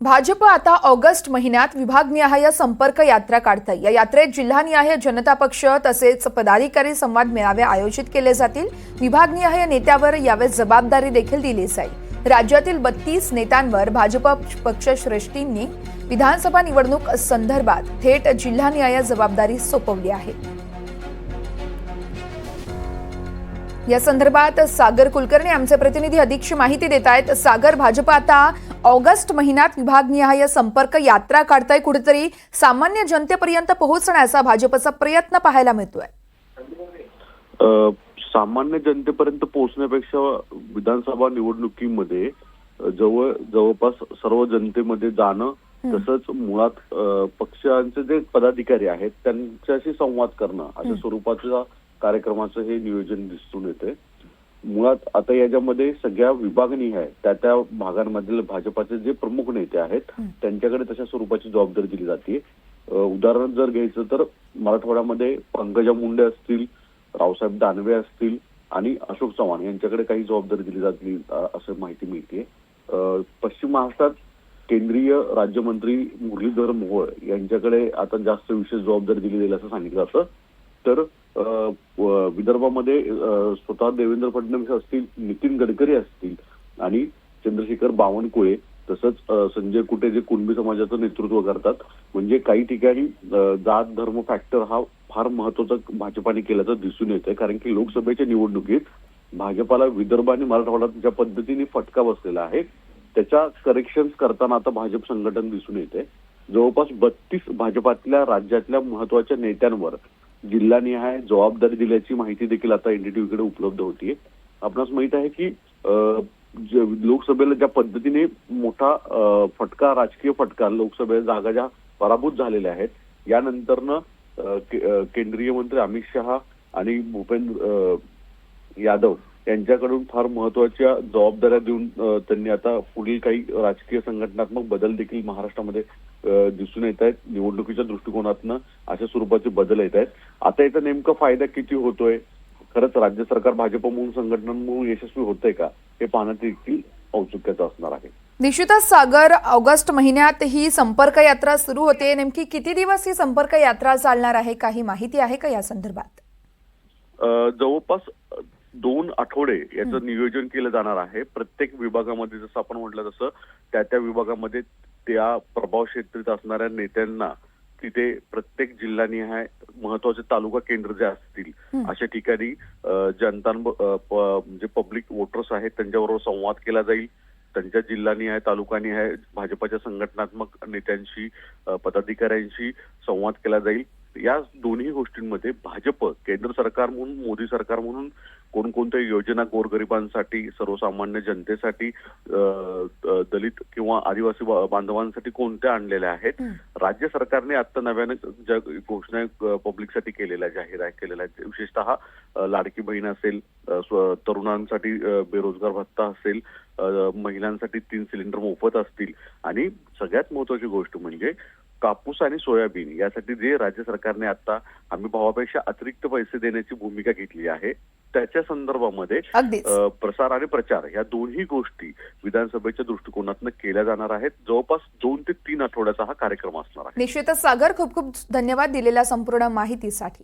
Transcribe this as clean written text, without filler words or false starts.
भाजप आता ऑगस्ट महिन्यात विभागनिहाय संपर्क यात्रा काढते। या यात्रेत जिल्हानिहाय जनता पक्ष तसेच पदाधिकारी संवाद मेळावे आयोजित केले जातील। विभागनिहाय नेत्यावर यावेळी जबाबदारी देखील दिली जाईल। राज्यातील 32 नेत्यांवर भाजप पक्षश्रेष्ठींनी विधानसभा निवडणूक संदर्भात थेट जिल्हानिहाय जबाबदारी सोपवली आहे। या संदर्भात सागर कुलकर्णी आमचे प्रतिनिधी अधिकची माहिती देत आहेत। सागर, भाजप आता ऑगस्ट महिन्यात विभागनिहाय संपर्क यात्रा काढताय, कुठेतरी सामान्य जनतेपर्यंत पोहोचण्याचा भाजपचा प्रयत्न पाहायला मिळतोय। सामान्य जनतेपर्यंत पोहोचण्यापेक्षा विधानसभा निवडणुकीमध्ये जवळपास सर्व जनतेमध्ये जाणं, तसंच मुळात पक्षांचे जे पदाधिकारी आहेत त्यांच्याशी संवाद करणं अशा स्वरूपाच्या कार्यक्रमाचं हे नियोजन दिसून येते। मुळात आता याच्यामध्ये सगळ्या विभागनिहाय त्या भागांमधील भाजपाचे जे प्रमुख नेते आहेत त्यांच्याकडे तशा स्वरूपाची जबाबदारी दिली जाते। उदाहरण जर घ्यायचं तर मराठवाड्यामध्ये पंकजा मुंडे असतील, रावसाहेब दानवे असतील आणि अशोक चव्हाण यांच्याकडे काही जबाबदारी दिली जाते असं माहिती मिळते। पश्चिम महाराष्ट्रात केंद्रीय राज्यमंत्री मुरलीधर मोहोळ यांच्याकडे आता जास्त विशेष जबाबदारी दिली जाईल असं सांगितलं जातं। तर विदर्भामध्ये स्वतः देवेंद्र फडणवीस असतील, नितीन गडकरी असतील आणि चंद्रशेखर बावनकुळे तसंच संजय कुटे जे कुणबी समाजाचं नेतृत्व करतात। म्हणजे काही ठिकाणी जात धर्म फॅक्टर हा फार महत्वाचा भाजपाने केल्याचं दिसून येतंय, कारण की लोकसभेच्या निवडणुकीत भाजपाला विदर्भ आणि मराठवाड्यात ज्या पद्धतीने फटका बसलेला आहे त्याच्या करेक्शन्स करताना आता भाजप संघटन दिसून येते। जवळपास 32 भाजपातल्या राज्यातल्या महत्वाच्या नेत्यांवर जिल्हानिहाय जबाबदारी दिल्याची माहिती देखील आता एनडीटीव्हीकडे उपलब्ध होतीये। आपणास माहित आहे की लोकसभेला ज्या पद्धतीने मोठा फटका, राजकीय फटका, लोकसभेत जागा ज्या पराभूत झालेल्या आहेत, यानंतरनं केंद्रीय मंत्री अमित शहा आणि भूपेंद्र यादव यांच्याकडून फार महत्वाच्या जबाबदाऱ्या देऊन त्यांनी आता पुढील काही राजकीय संघटनात्मक बदल देखील महाराष्ट्रामध्ये दिसून येत आहेत। निवडणुकीच्या दृष्टिकोनातनं अशा स्वरूपाचे बदल येत आहेत। आता याचा नेमका फायदा किती होतोय, खरंच राज्य सरकार भाजप म्हणून संघटनांमुळे यशस्वी होतंय का, हे पाहणं देखील औत्सुक्याचं असणार आहे। निश्चितच सागर, ऑगस्ट महिन्यात ही संपर्क यात्रा सुरू होते। नेमकी किती दिवस ही संपर्क यात्रा चालणार आहे, काही माहिती आहे का या संदर्भात? जवळपास 2 आठवडे याचं नियोजन केलं जाणार आहे। प्रत्येक विभागामध्ये जसं आपण म्हटलं तसं त्या विभागामध्ये त्या प्रभाव क्षेत्रीत असणाऱ्या नेत्यांना तिथे प्रत्येक जिल्हानिहाय महत्वाचे तालुका केंद्र जे असतील अशा ठिकाणी जे पब्लिक वोटर्स आहेत त्यांच्याबरोबर संवाद केला जाईल। त्यांच्या जिल्हानिहाय, तालुकानिहाय भाजपाच्या संघटनात्मक नेत्यांशी, पदाधिकाऱ्यांशी संवाद केला जाईल। या दोन्ही गोष्टींमध्ये भाजप केंद्र सरकार म्हणून, मोदी सरकार म्हणून कोणकोणत्या योजना गोरगरिबांसाठी, सर्वसामान्य जनतेसाठी, दलित किंवा आदिवासी बांधवांसाठी कोणत्या आणलेल्या आहेत, राज्य सरकारने आता नव्याने ज्या घोषणा पब्लिकसाठी जाहीर केलेल्या आहेत, विशेषतः लाडकी बहीण असेल, तरुणांसाठी बेरोजगार भत्ता असेल, महिलांसाठी 3 सिलेंडर मोफत असतील आणि सगळ्यात महत्वाची गोष्ट म्हणजे कापूस आणि सोयाबीन यासाठी जे राज्य सरकारने आता हमी भावापेक्षा अतिरिक्त पैसे देण्याची भूमिका घेतली आहे, त्याच्या संदर्भामध्ये प्रसार आणि प्रचार या दोन्ही गोष्टी विधानसभेच्या दृष्टिकोनातून केल्या जाणार आहेत। जवळपास 2 ते 3 आठवड्याचा हा कार्यक्रम असणार आहे। निश्चितच सागर, खूप खूप धन्यवाद दिलेल्या संपूर्ण माहितीसाठी।